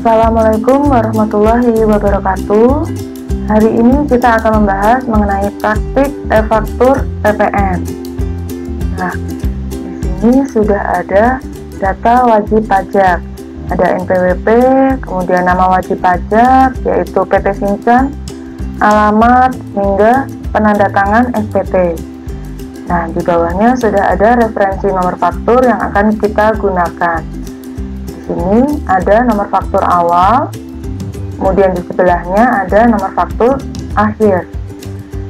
Assalamualaikum warahmatullahi wabarakatuh. Hari ini kita akan membahas mengenai praktik e-faktur PPN. Nah, di sini sudah ada data wajib pajak. Ada NPWP, kemudian nama wajib pajak yaitu PT Sinchan, alamat hingga penandatangan SPT. Nah, di bawahnya sudah ada referensi nomor faktur yang akan kita gunakan. Di sini ada nomor faktur awal, kemudian di sebelahnya ada nomor faktur akhir.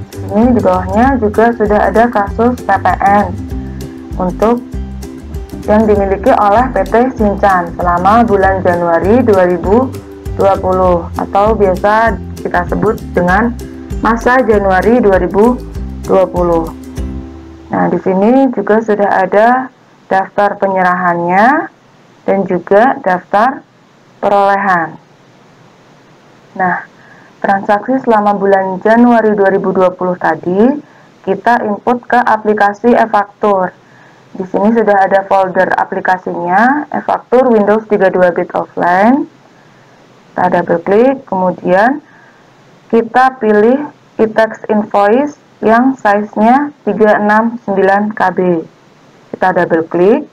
Di sini di bawahnya juga sudah ada kasus PPN untuk yang dimiliki oleh PT Sinchan selama bulan Januari 2020 atau biasa kita sebut dengan masa Januari 2020. Nah, di sini juga sudah ada daftar penyerahannya dan juga daftar perolehan. Nah, transaksi selama bulan Januari 2020 tadi kita input ke aplikasi e-faktur. Di sini sudah ada folder aplikasinya, e-faktur Windows 32-bit offline. Kita double klik, kemudian kita pilih e-text invoice yang size-nya 369 KB. Kita double klik.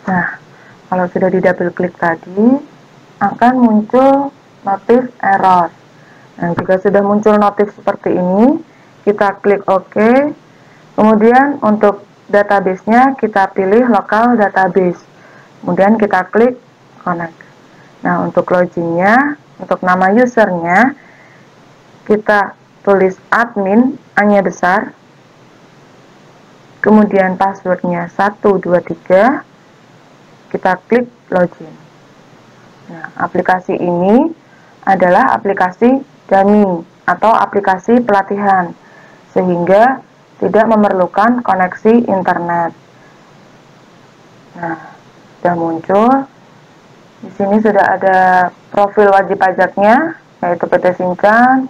Nah, kalau sudah di double klik tadi akan muncul notif error. Nah, jika sudah muncul notif seperti ini, kita klik OK. Kemudian untuk database-nya kita pilih local database. Kemudian kita klik connect. Nah, untuk login-nya, untuk nama usernya kita tulis admin A-nya besar. Kemudian passwordnya 123. Kita klik login. Nah, aplikasi ini adalah aplikasi dummy atau aplikasi pelatihan, sehingga tidak memerlukan koneksi internet. Nah, sudah muncul. Di sini sudah ada profil wajib pajaknya, yaitu PT Sinchan.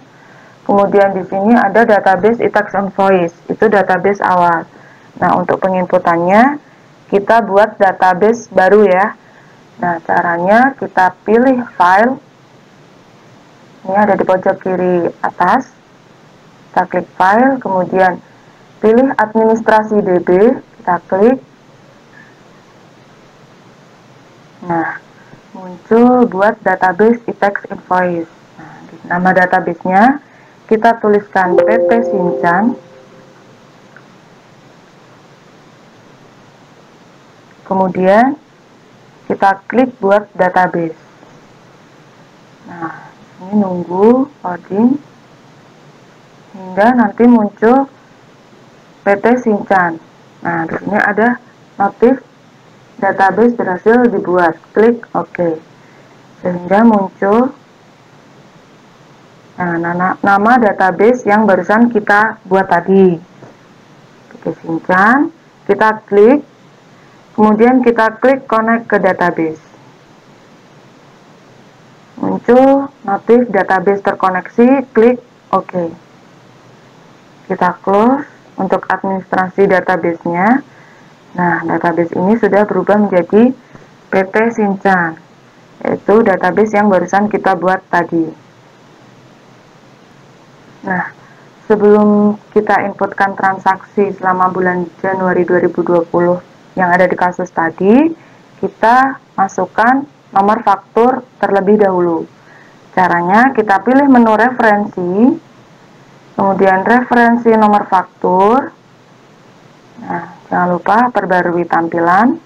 Kemudian di sini ada database e-text invoice, itu database awal. Nah, untuk penginputannya kita buat database baru ya. Nah, caranya kita pilih file. Ini ada di pojok kiri atas. Kita klik file, kemudian pilih administrasi DB, kita klik. Nah, muncul buat database e-text invoice. Nah, di nama database-nya kita tuliskan PT Sinchan. Kemudian kita klik buat database. Nah, ini nunggu loading hingga nanti muncul PT Sinchan. Nah, di sini ada notif database berhasil dibuat. Klik OK. Sehingga muncul nama database yang barusan kita buat tadi. PT Sinchan, kita klik. Kemudian kita klik connect ke database. Muncul notif database terkoneksi, klik OK. Kita close untuk administrasi database-nya. Nah, database ini sudah berubah menjadi PT Sinchan, yaitu database yang barusan kita buat tadi. Nah, sebelum kita inputkan transaksi selama bulan Januari 2020 yang ada di kasus tadi, kita masukkan nomor faktur terlebih dahulu. Caranya kita pilih menu referensi, kemudian referensi nomor faktur. Nah, jangan lupa perbarui tampilan.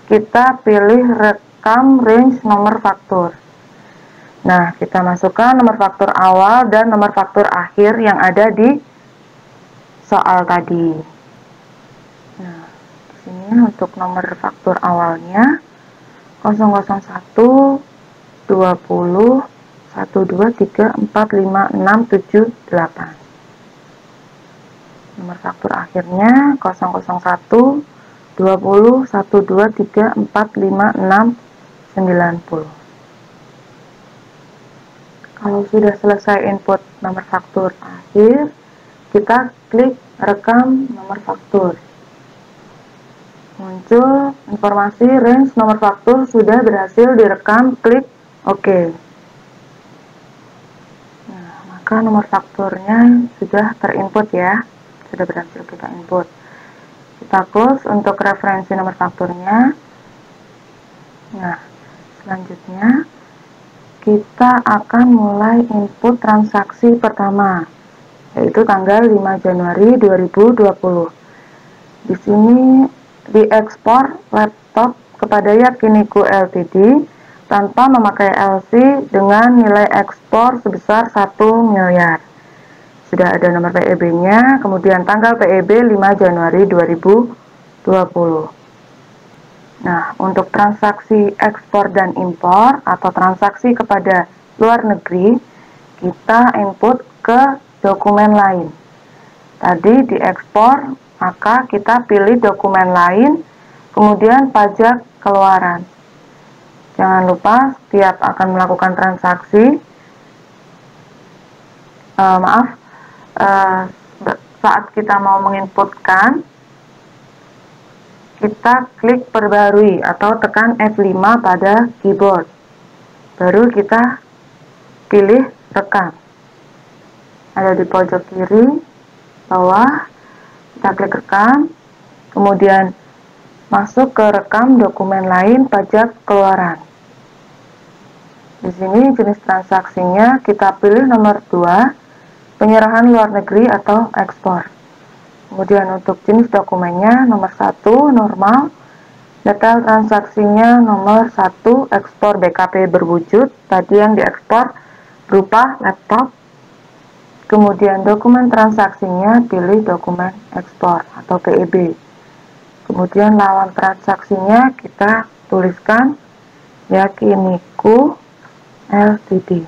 Kita pilih rekam range nomor faktur. Nah, kita masukkan nomor faktur awal dan nomor faktur akhir yang ada di soal tadi. Nah, di sini untuk nomor faktur awalnya 001 20 12 3 4 5 6 7 8. Nomor faktur akhirnya 001 20 12 3 4 5 6 90. Kalau sudah selesai input nomor faktur akhir, kita klik rekam nomor faktur. muncul informasi range nomor faktur sudah berhasil direkam, klik OK. Nah, maka nomor fakturnya sudah terinput ya, sudah berhasil kita input. Kita close untuk referensi nomor fakturnya. Nah, selanjutnya kita akan mulai input transaksi pertama, yaitu tanggal 5 Januari 2020. Di sini diekspor laptop kepada Yakiniku Ltd tanpa memakai LC dengan nilai ekspor sebesar 1 miliar. Sudah ada nomor PEB-nya, kemudian tanggal PEB 5 Januari 2020. Nah, untuk transaksi ekspor dan impor atau transaksi kepada luar negeri, kita input ke dokumen lain. Tadi diekspor, maka kita pilih dokumen lain, kemudian pajak keluaran. Jangan lupa setiap akan melakukan transaksi, saat kita mau menginputkan, kita klik perbarui atau tekan F5 pada keyboard. Baru kita pilih rekam. Ada di pojok kiri bawah, kita klik rekam, kemudian masuk ke rekam dokumen lain pajak keluaran. Di sini jenis transaksinya kita pilih nomor 2, penyerahan luar negeri atau ekspor. Kemudian untuk jenis dokumennya nomor 1, normal, detail transaksinya nomor 1, ekspor BKP berwujud, tadi yang diekspor berupa laptop. Kemudian dokumen transaksinya pilih dokumen ekspor atau PEB. Kemudian lawan transaksinya kita tuliskan Yakiniku Ltd.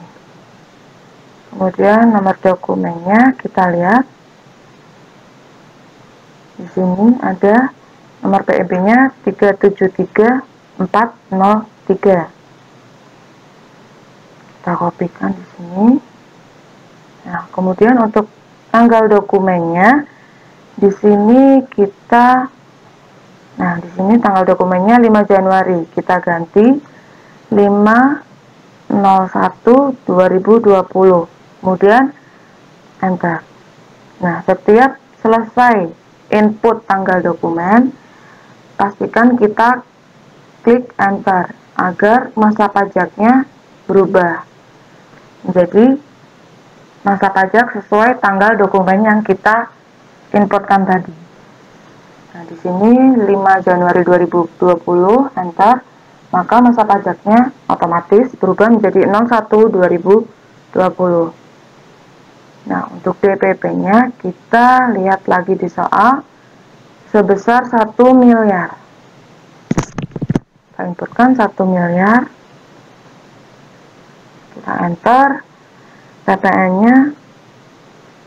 Kemudian nomor dokumennya kita lihat. Di sini ada nomor PEB-nya 373403. Kita kopikan di sini. Nah, kemudian untuk tanggal dokumennya di sini kita, nah di sini tanggal dokumennya 5 Januari, kita ganti 5/01/2020. Kemudian enter. Nah, setiap selesai input tanggal dokumen, pastikan kita klik enter agar masa pajaknya berubah menjadi masa pajak sesuai tanggal dokumen yang kita inputkan tadi. Nah, di sini 5 Januari 2020 enter, maka masa pajaknya otomatis berubah menjadi 01/2020. Nah, untuk DPP-nya kita lihat lagi di soal sebesar 1 miliar. Kita inputkan 1 miliar. Kita enter. PPN-nya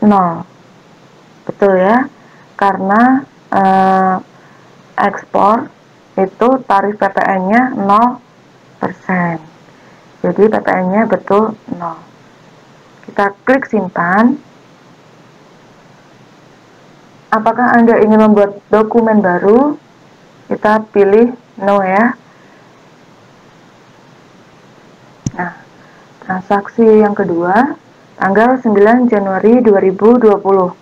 0. Betul ya? Karena ekspor itu tarif PPN-nya 0%. Jadi PPN-nya betul 0. Kita klik simpan. Apakah Anda ingin membuat dokumen baru? Kita pilih no ya. Nah, transaksi yang kedua, tanggal 9 Januari 2020.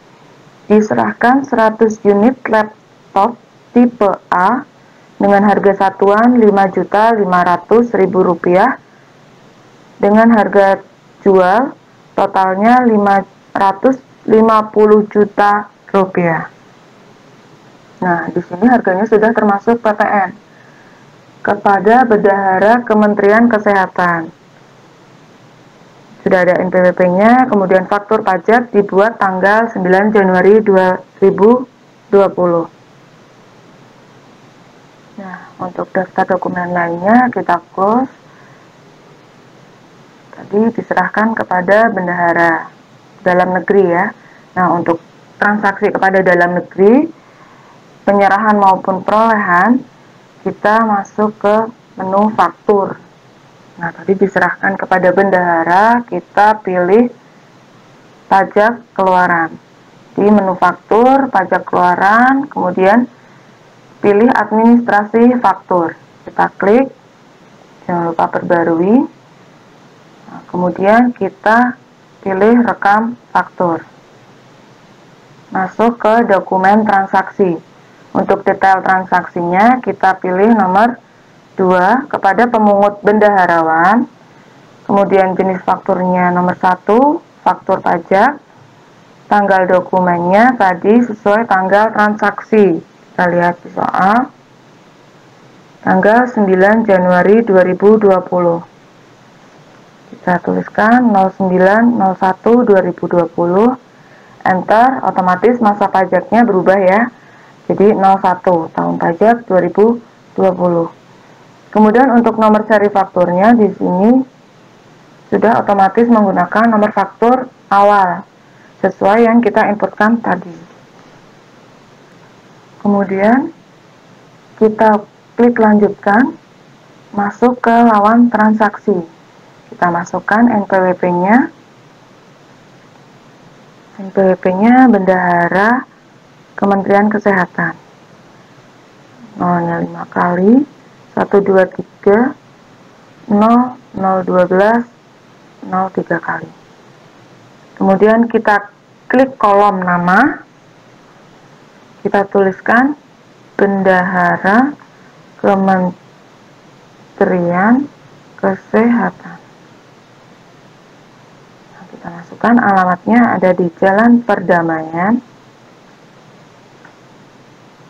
Diserahkan 100 unit laptop tipe A dengan harga satuan Rp5.500.000 dengan harga jual totalnya Rp550 juta. Nah, di sini harganya sudah termasuk PPN kepada Bendahara Kementerian Kesehatan. Sudah ada NPWP-nya, kemudian faktur pajak dibuat tanggal 9 Januari 2020. Nah, untuk daftar dokumen lainnya kita close. Tadi diserahkan kepada bendahara dalam negeri ya. Nah, untuk transaksi kepada dalam negeri, penyerahan maupun perolehan, kita masuk ke menu faktur. Nah, tadi diserahkan kepada bendahara, kita pilih pajak keluaran. Di menu faktur, pajak keluaran, kemudian pilih administrasi faktur. Kita klik, jangan lupa perbarui. Nah, kemudian kita pilih rekam faktur. Masuk ke dokumen transaksi. Untuk detail transaksinya kita pilih nomor 2 kepada pemungut bendaharawan. Kemudian jenis fakturnya nomor 1, faktur pajak. Tanggal dokumennya tadi sesuai tanggal transaksi. Kita lihat di soal. Tanggal 9 Januari 2020. Kita tuliskan 09/01/2020. Enter, otomatis masa pajaknya berubah ya. Jadi 01 tahun pajak 2020. Kemudian untuk nomor seri fakturnya di sini sudah otomatis menggunakan nomor faktur awal sesuai yang kita inputkan tadi. Kemudian kita klik lanjutkan, masuk ke lawan transaksi. Kita masukkan NPWP-nya. NPWP-nya Bendahara Kementerian Kesehatan. 0-nya 5 kali, 123 0 012 03 kali. Kemudian kita klik kolom nama. Kita tuliskan Bendahara Kementerian Kesehatan. Nah, kita masukkan alamatnya ada di Jalan Perdamaian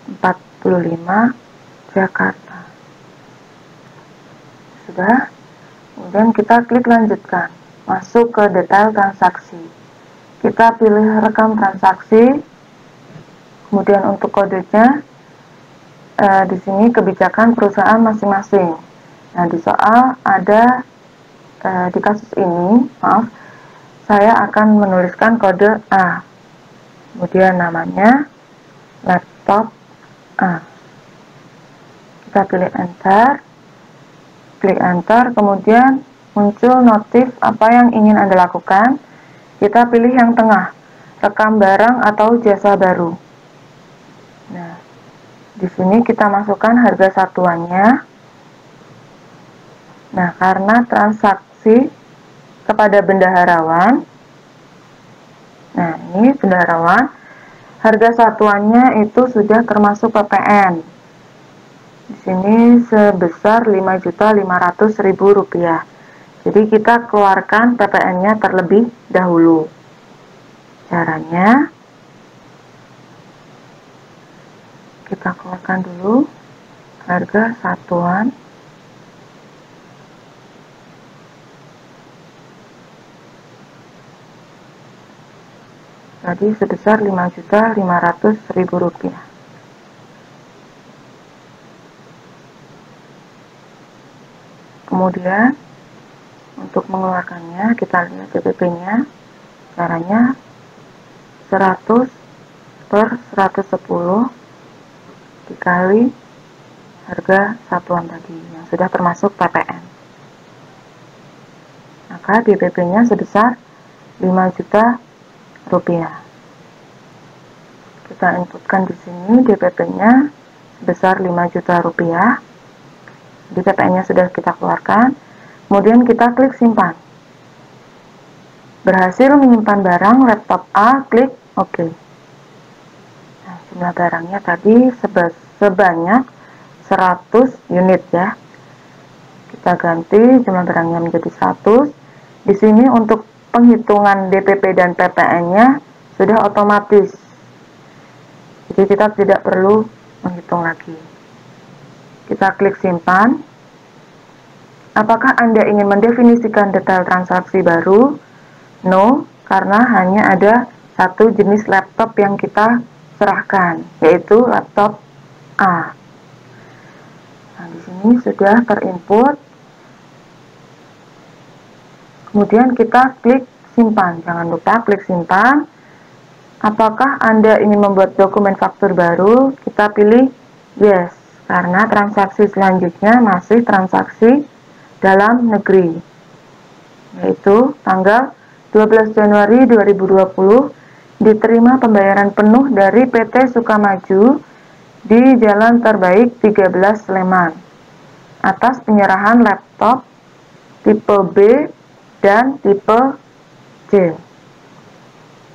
45 Jakarta. Sudah. Kemudian kita klik lanjutkan, masuk ke detail transaksi. Kita pilih rekam transaksi. Kemudian untuk kodenya di sini kebijakan perusahaan masing-masing. Nah, di soal ada di kasus ini, saya akan menuliskan kode A. Kemudian namanya laptop A. Kita pilih enter, klik enter, kemudian muncul notif apa yang ingin Anda lakukan. Kita pilih yang tengah, rekam barang atau jasa baru. Nah, di sini kita masukkan harga satuannya. Nah, karena transaksi kepada bendaharawan, nah ini bendaharawan, harga satuannya itu sudah termasuk PPN. Di sini sebesar Rp5.500.000. Jadi kita keluarkan PPN-nya terlebih dahulu. Caranya kita keluarkan dulu harga satuan. Tadi sebesar Rp5.500.000. Kemudian untuk mengeluarkannya kita lihat DPP-nya. Caranya 100 per 110 dikali harga satuan tadi yang sudah termasuk PPN. Maka DPP-nya sebesar Rp5.000.000. Kita inputkan di sini DPP-nya sebesar Rp5.000.000. Jadi PPN-nya sudah kita keluarkan. Kemudian kita klik simpan. Berhasil menyimpan barang laptop A, klik OK. Nah, jumlah barangnya tadi sebanyak 100 unit ya. Kita ganti jumlah barangnya menjadi 100. Di sini untuk penghitungan DPP dan PPN-nya sudah otomatis. Jadi kita tidak perlu menghitung lagi. Kita klik simpan. Apakah Anda ingin mendefinisikan detail transaksi baru? No, karena hanya ada satu jenis laptop yang kita serahkan, yaitu laptop A. Nah, di sini sudah terinput. Kemudian kita klik simpan. Jangan lupa klik simpan. Apakah Anda ingin membuat dokumen faktur baru? Kita pilih yes, karena transaksi selanjutnya masih transaksi dalam negeri, yaitu tanggal 12 Januari 2020 diterima pembayaran penuh dari PT Sukamaju di Jalan Terbaik 13 Sleman atas penyerahan laptop tipe B dan tipe C.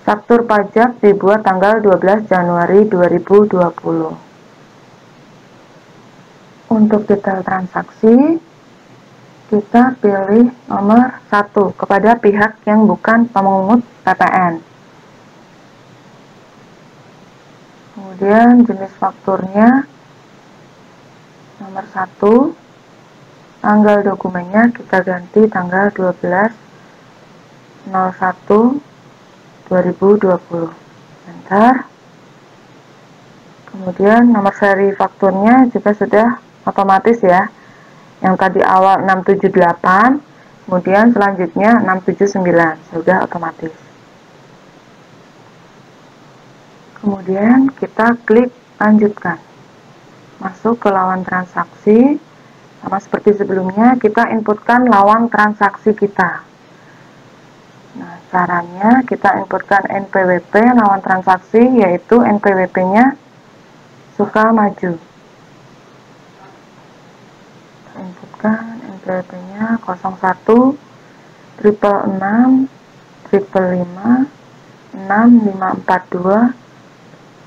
Faktur pajak dibuat tanggal 12 Januari 2020. Untuk detail transaksi, kita pilih nomor 1 kepada pihak yang bukan pemungut PPN. Kemudian jenis fakturnya nomor 1, tanggal dokumennya kita ganti tanggal 12/01/2020. Enter. Kemudian nomor seri fakturnya juga sudah otomatis ya. Yang tadi awal 678, kemudian selanjutnya 679, sudah otomatis. Kemudian kita klik lanjutkan. Masuk ke lawan transaksi. Sama seperti sebelumnya, kita inputkan lawan transaksi kita. Nah, caranya kita inputkan NPWP lawan transaksi, yaitu NPWP-nya Sukamaju. Inputkan NPWP-nya 01 666 555 6542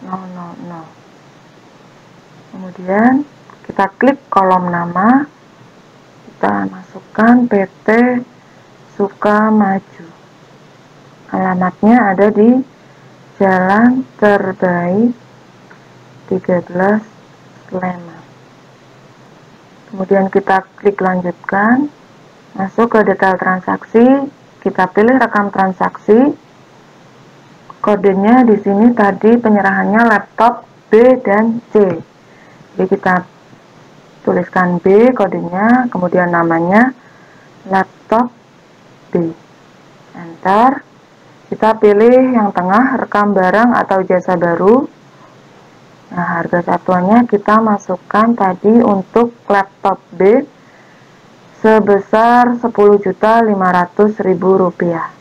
000. Kemudian kita klik kolom nama, kita masukkan PT Sukamaju. Alamatnya ada di Jalan Terbaik 13 Sleman. Kemudian kita klik lanjutkan, masuk ke detail transaksi, kita pilih rekam transaksi. Kodenya di sini tadi penyerahannya laptop B dan C. Jadi kita tuliskan B kodenya, kemudian namanya laptop B. Enter. Kita pilih yang tengah, rekam barang atau jasa baru. Nah, harga satuannya kita masukkan tadi untuk laptop B sebesar Rp10.500.000.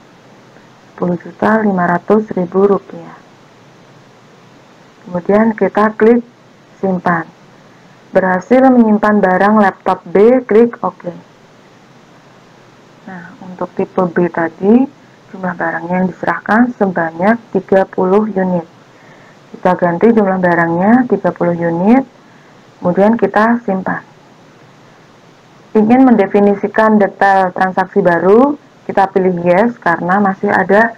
Rp10.500.000. Kemudian kita klik simpan. Berhasil menyimpan barang laptop B, klik OK. Nah, untuk tipe B tadi, jumlah barangnya yang diserahkan sebanyak 30 unit. Kita ganti jumlah barangnya 30 unit, kemudian kita simpan. Ingin mendefinisikan detail transaksi baru, kita pilih yes karena masih ada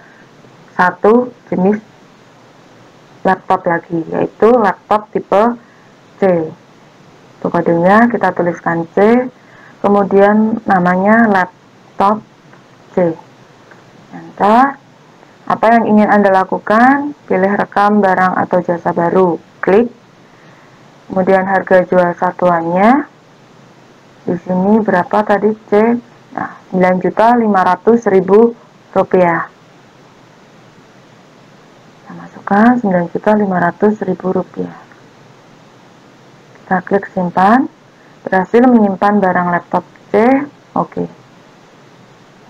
satu jenis laptop lagi, yaitu laptop tipe C. Untuk kodenya kita tuliskan C, kemudian namanya laptop C. Enter. Apa yang ingin Anda lakukan? Pilih rekam barang atau jasa baru, klik. Kemudian harga jual satuannya. Di sini berapa tadi C? Nah, Rp9.500.000. Kita masukkan Rp9.500.000. Kita klik simpan. Berhasil menyimpan barang laptop C. Oke.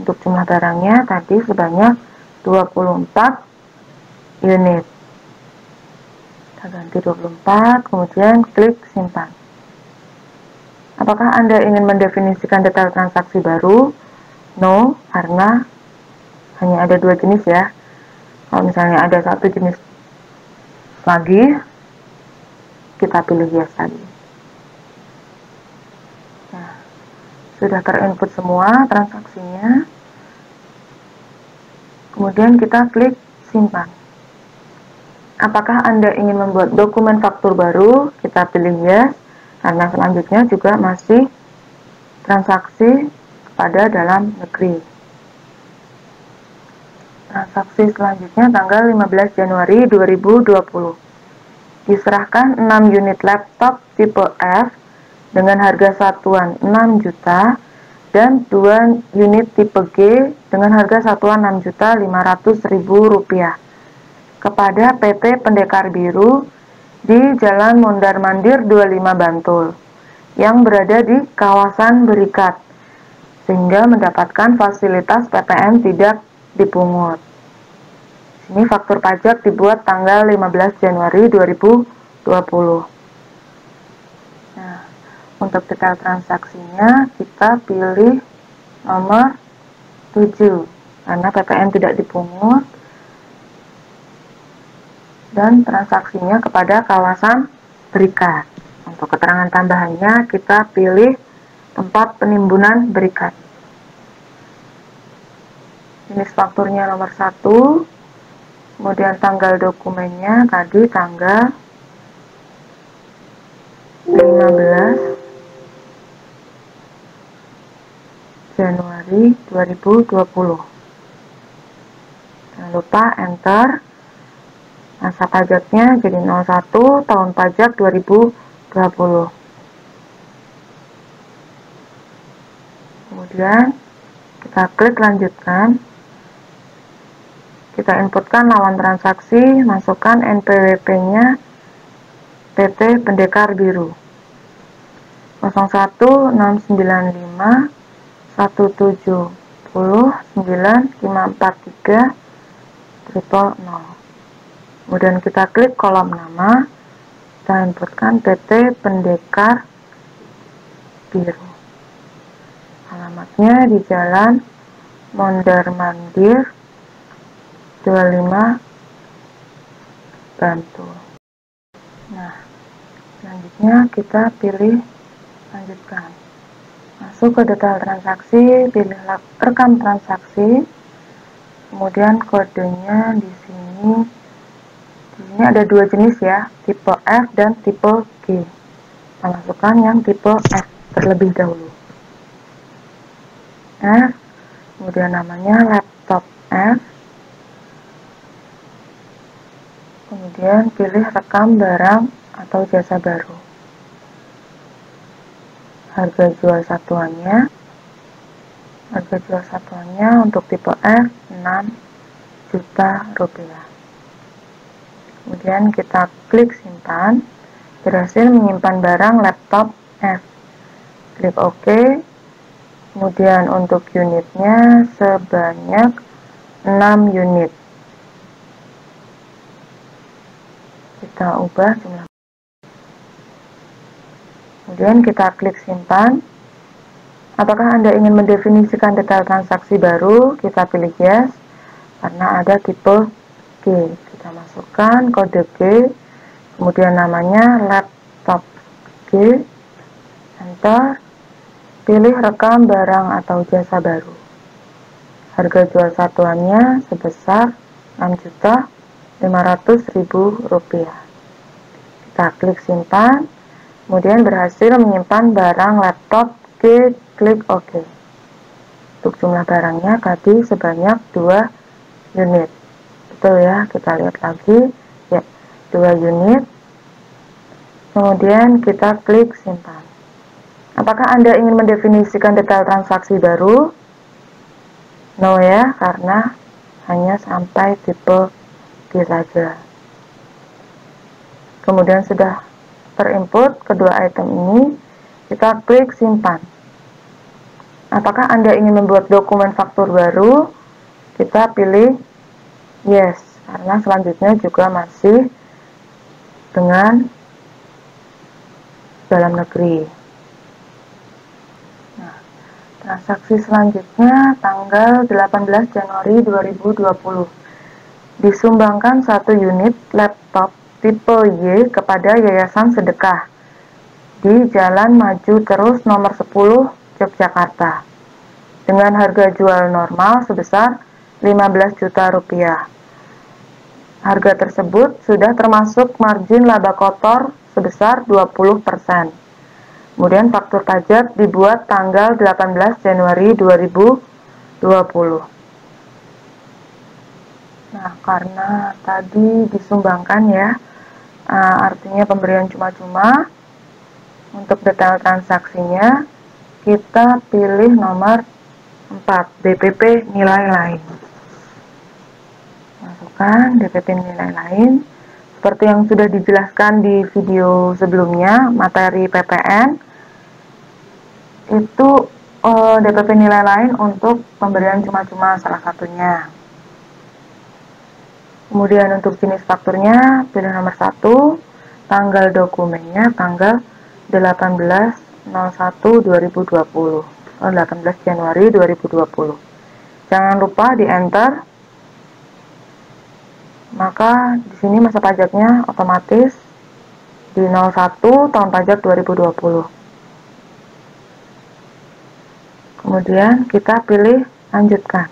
Untuk jumlah barangnya tadi sebanyak 24 unit. Kita ganti 24, kemudian klik simpan. Apakah Anda ingin mendefinisikan detail transaksi baru? No, karena hanya ada dua jenis ya. Kalau misalnya ada satu jenis lagi, kita pilih yes lagi. Nah, sudah terinput semua transaksinya. Kemudian kita klik simpan. Apakah Anda ingin membuat dokumen faktur baru? Kita pilih yes, karena selanjutnya juga masih transaksi kepada dalam negeri. Transaksi selanjutnya tanggal 15 Januari 2020. Diserahkan 6 unit laptop tipe F dengan harga satuan 6 juta dan 2 unit tipe G dengan harga satuan Rp6.500.000 kepada PT Pendekar Biru di Jalan Mondar-Mandir 25 Bantul yang berada di kawasan Berikat, sehingga mendapatkan fasilitas PPN tidak dipungut. Ini faktur pajak dibuat tanggal 15 Januari 2020. Untuk detail transaksinya kita pilih nomor 7 karena PPN tidak dipungut dan transaksinya kepada kawasan berikat. Untuk keterangan tambahannya kita pilih tempat penimbunan berikat. Jenis fakturnya nomor 1, kemudian tanggal dokumennya tadi tanggal 15 Januari 2020. Jangan lupa enter. Masa pajaknya jadi 01 tahun pajak 2020. Kemudian kita klik lanjutkan. Kita inputkan lawan transaksi, masukkan NPWP-nya PT Pendekar Biru 01695 170 9543 000. Kemudian kita klik kolom nama, kita inputkan PT Pendekar Biru. Alamatnya di Jalan Mondar Mandir 25 Bantul. Nah, selanjutnya kita pilih lanjutkan. Masuk ke detail transaksi, pilih rekam transaksi. Kemudian kodenya di sini. Di sini ada dua jenis ya, tipe F dan tipe G. Kita masukkan yang tipe F terlebih dahulu. F, kemudian namanya laptop F. Kemudian pilih rekam barang atau jasa baru. Harga jual satuannya untuk tipe F 6 juta rupiah. Kemudian kita klik simpan. Berhasil menyimpan barang laptop F. Klik OK. Kemudian untuk unitnya sebanyak 6 unit. Kita ubah jumlah. Kemudian kita klik simpan. Apakah Anda ingin mendefinisikan detail transaksi baru? Kita pilih yes, karena ada tipe G. Kita masukkan kode G, kemudian namanya laptop G, enter, pilih rekam barang atau jasa baru. Harga jual satuannya sebesar 6.500.000 rupiah. Kita klik simpan, kemudian berhasil menyimpan barang laptop G, klik OK. Untuk jumlah barangnya tadi sebanyak 2 unit. Betul ya, kita lihat lagi ya, 2 unit. Kemudian kita klik simpan. Apakah Anda ingin mendefinisikan detail transaksi baru? No ya, karena hanya sampai tipe G saja. Kemudian sudah terinput kedua item ini, kita klik simpan. Apakah Anda ingin membuat dokumen faktur baru? Kita pilih yes, karena selanjutnya juga masih dengan dalam negeri. Nah, transaksi selanjutnya tanggal 18 Januari 2020. Disumbangkan 1 unit laptop tipe Y kepada Yayasan Sedekah di Jalan Maju Terus nomor 10 Yogyakarta dengan harga jual normal sebesar 15 juta rupiah. Harga tersebut sudah termasuk margin laba kotor sebesar 20%. Kemudian faktur pajak dibuat tanggal 18 Januari 2020. Nah, karena tadi disumbangkan ya, artinya pemberian cuma-cuma. Untuk detail transaksinya, kita pilih nomor 4, DPP nilai lain. Masukkan DPP nilai lain. Seperti yang sudah dijelaskan di video sebelumnya, materi PPN, itu DPP nilai lain untuk pemberian cuma-cuma salah satunya. Kemudian untuk jenis fakturnya, pilih nomor 1, tanggal dokumennya tanggal 18 01/2020 18 Januari 2020. Jangan lupa di enter. Maka di sini masa pajaknya otomatis di 01 tahun pajak 2020. Kemudian kita pilih lanjutkan.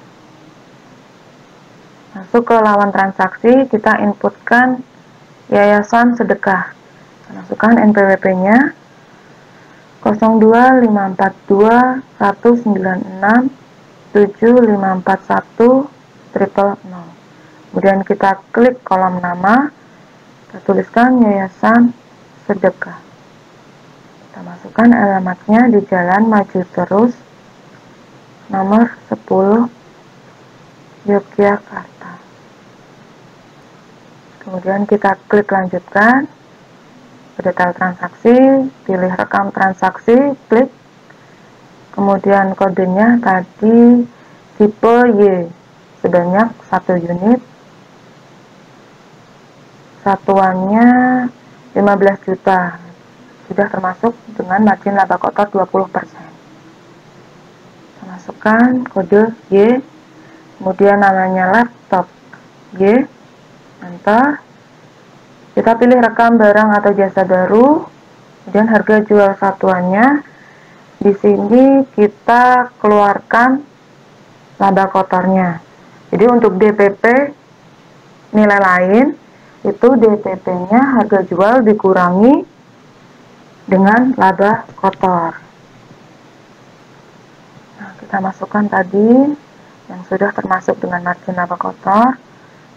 Masuk ke lawan transaksi, kita inputkan yayasan sedekah. Masukkan NPWP-nya 02542196754100. Kemudian kita klik kolom nama, kita tuliskan yayasan sedekah. Kita masukkan alamatnya di Jalan Maju Terus nomor 10 Yogyakarta. Kemudian kita klik lanjutkan. Detail transaksi, pilih rekam transaksi, klik. Kemudian kodenya tadi tipe Y sebanyak 1 unit. Satuannya 15 juta. Sudah termasuk dengan margin laba kotor 20%. Masukkan kode Y, kemudian namanya laptop Y, enter. Kita pilih rekam barang atau jasa baru, kemudian harga jual satuannya. Di sini kita keluarkan laba kotornya. Jadi untuk DPP nilai lain, itu DPP-nya harga jual dikurangi dengan laba kotor. Nah, kita masukkan tadi yang sudah termasuk dengan margin laba kotor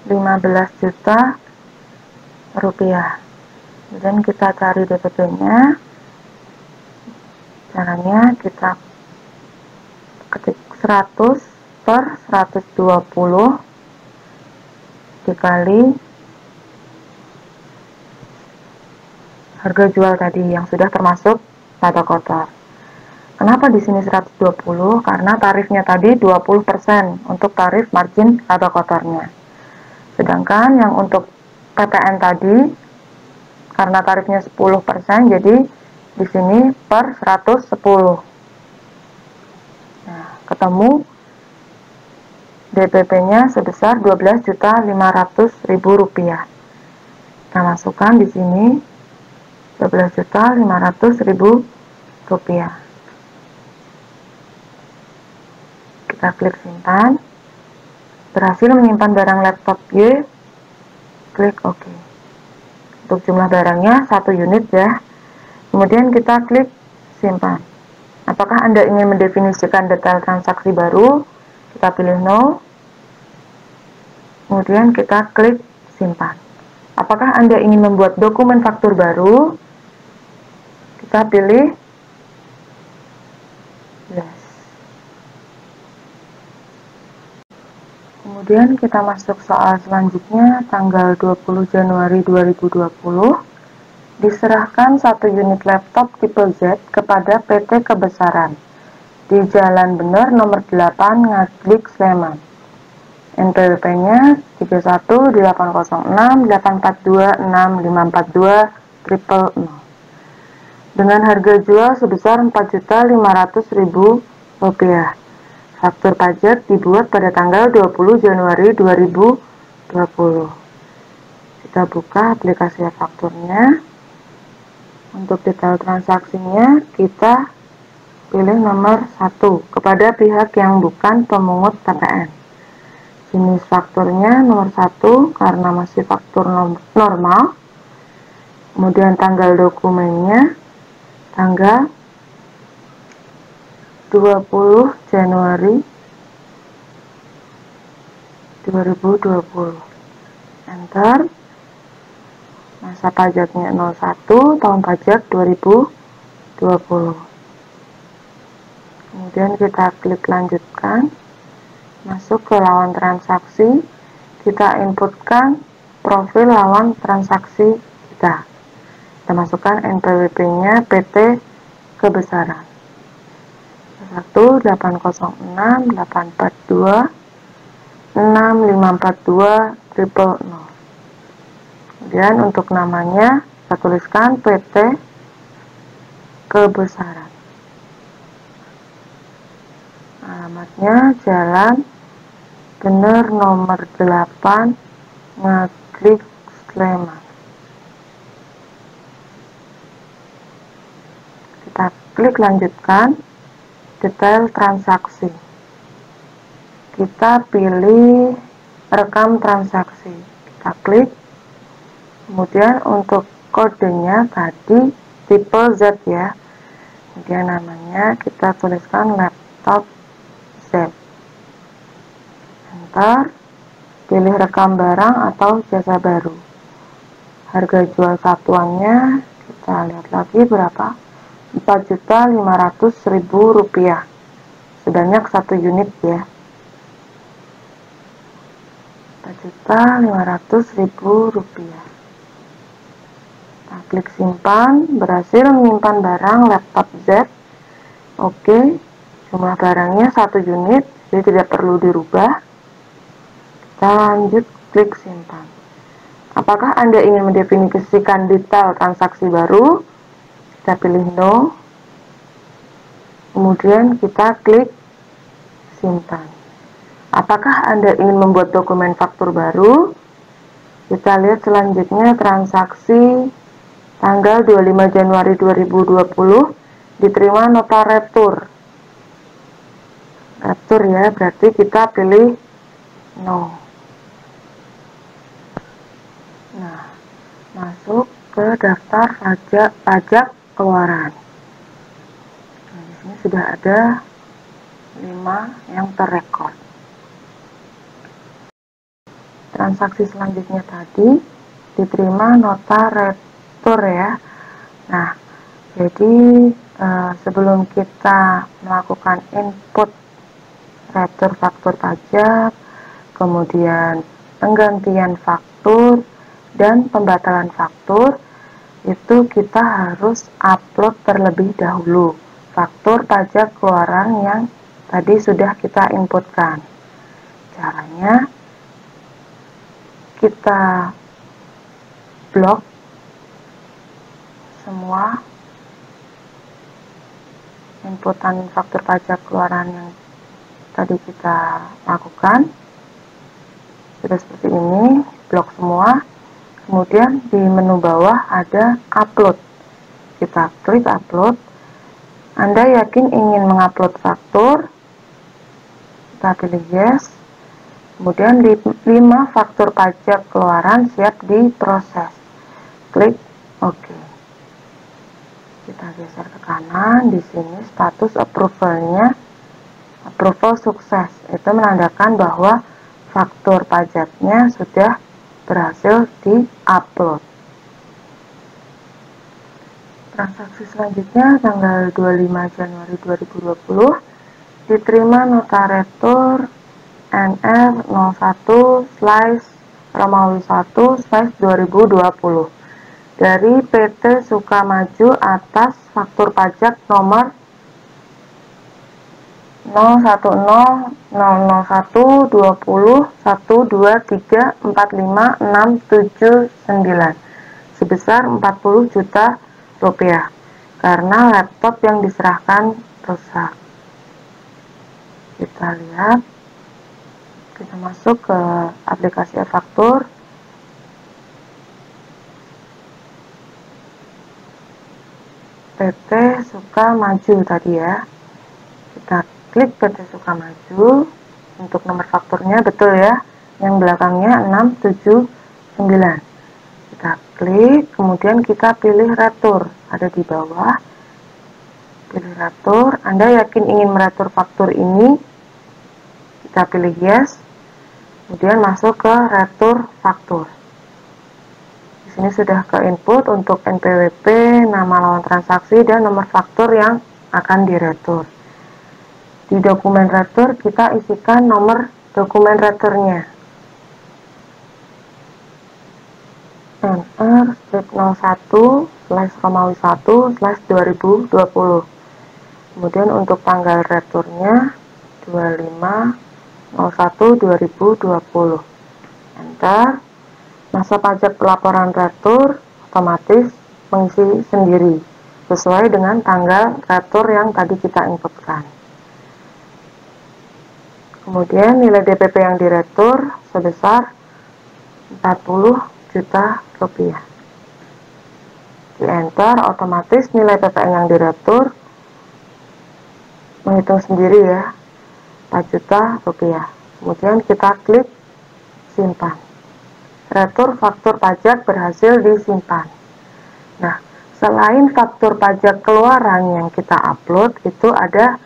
15 juta rupiah. Kemudian kita cari DPP-nya. Caranya kita ketik 100 per 120 dikali harga jual tadi yang sudah termasuk laba kotor. Kenapa di sini 120? Karena tarifnya tadi 20% untuk tarif margin laba kotornya. Sedangkan yang untuk PPN tadi karena tarifnya 10%, jadi di sini per 110. Nah, ketemu DPP-nya sebesar 12.500.000 rupiah. Kita masukkan di sini 12.500.000 rupiah. Kita klik simpan. Berhasil menyimpan barang laptop Y. Klik OK. Untuk jumlah barangnya 1 unit ya. Kemudian kita klik simpan. Apakah Anda ingin mendefinisikan detail transaksi baru? Kita pilih no. Kemudian kita klik simpan. Apakah Anda ingin membuat dokumen faktur baru? Kita pilih yes. Kemudian kita masuk soal selanjutnya, tanggal 20 Januari 2020. Diserahkan 1 unit laptop tipe Z kepada PT Kebesaran di Jalan Bener nomor 8 Ngaglik, Sleman. NPWP-nya 31.846.842.6542.000 dengan harga jual sebesar Rp4.500.000. Faktur pajak dibuat pada tanggal 20 Januari 2020. Kita buka aplikasi fakturnya. Untuk detail transaksinya kita pilih nomor 1 kepada pihak yang bukan pemungut PPN. Jenis fakturnya nomor 1 karena masih faktur normal. Kemudian tanggal dokumennya tanggal 20 Januari 2020. Enter. Masa pajaknya 01 tahun pajak 2020. Kemudian kita klik lanjutkan. Masuk ke lawan transaksi. Kita inputkan profil lawan transaksi kita. Kita masukkan NPWP-nya PT Kebesaran 1.806.842.6542.000. Kemudian untuk namanya kita tuliskan PT Kebesaran. Alamatnya Jalan Bener nomor 8 Ngaglik Sleman. Kita klik lanjutkan, detail transaksi. Kita pilih rekam transaksi. Kita klik. Kemudian untuk kodenya tadi tipe Z ya. Kemudian namanya kita tuliskan laptop Z. Enter. Pilih rekam barang atau jasa baru. Harga jual satuannya kita lihat lagi berapa. 4.500.000 rupiah. Sebanyak 1 unit ya. 4.500.000 rupiah. Kita klik simpan. Berhasil menyimpan barang laptop Z. Oke. Jumlah barangnya 1 unit, jadi tidak perlu dirubah. Kita lanjut klik simpan. Apakah Anda ingin mendefinisikan detail transaksi baru? Kita pilih no. Kemudian kita klik simpan. Apakah Anda ingin membuat dokumen faktur baru? Kita lihat selanjutnya transaksi tanggal 25 Januari 2020 diterima nota retur. Retur ya, berarti kita pilih no. Nah, masuk ke daftar pajak keluaran. Nah, di sini sudah ada 5 yang terrekord. Transaksi selanjutnya tadi diterima nota retur ya. Nah, jadi sebelum kita melakukan input retur faktur pajak, kemudian penggantian faktur dan pembatalan faktur, itu kita harus upload terlebih dahulu faktur pajak keluaran yang tadi sudah kita inputkan. Caranya kita blok semua inputan faktur pajak keluaran yang tadi kita lakukan. Sudah seperti ini, blok semua. Kemudian di menu bawah ada upload. Kita klik upload. Anda yakin ingin mengupload faktur? Kita pilih yes. Kemudian 5 faktur pajak keluaran siap diproses. Klik OK. Kita geser ke kanan. Di sini status approval-nya approval sukses. Itu menandakan bahwa faktur pajaknya sudah berhasil di-upload. Transaksi selanjutnya tanggal 25 Januari 2020 diterima nota retur NR01/Romawi 1/2020 dari PT Sukamaju atas faktur pajak nomor 010/20/1234569 sebesar 40 juta rupiah karena laptop yang diserahkan rusak. Kita lihat, kita masuk ke aplikasi e-faktur. PT Sukamaju tadi ya. Kita klik PT Sukamaju. Untuk nomor fakturnya betul ya, yang belakangnya 679. Kita klik, kemudian kita pilih retur, ada di bawah. Pilih retur. Anda yakin ingin meretur faktur ini? Kita pilih yes. Kemudian masuk ke retur faktur. Di sini sudah ke input untuk NPWP, nama lawan transaksi, dan nomor faktur yang akan diretur. Di dokumen retur kita isikan nomor dokumen returnya. NR-01/Romawi 1/2020. Kemudian untuk tanggal returnya 25/01/2020. Enter. Masa pajak pelaporan retur otomatis mengisi sendiri sesuai dengan tanggal retur yang tadi kita inputkan. Kemudian nilai DPP yang diretur sebesar 40 juta rupiah. Di enter, otomatis nilai PPN yang diretur menghitung sendiri ya, 4 juta rupiah. Kemudian kita klik simpan. Retur faktur pajak berhasil disimpan. Nah, selain faktur pajak keluaran yang kita upload, itu ada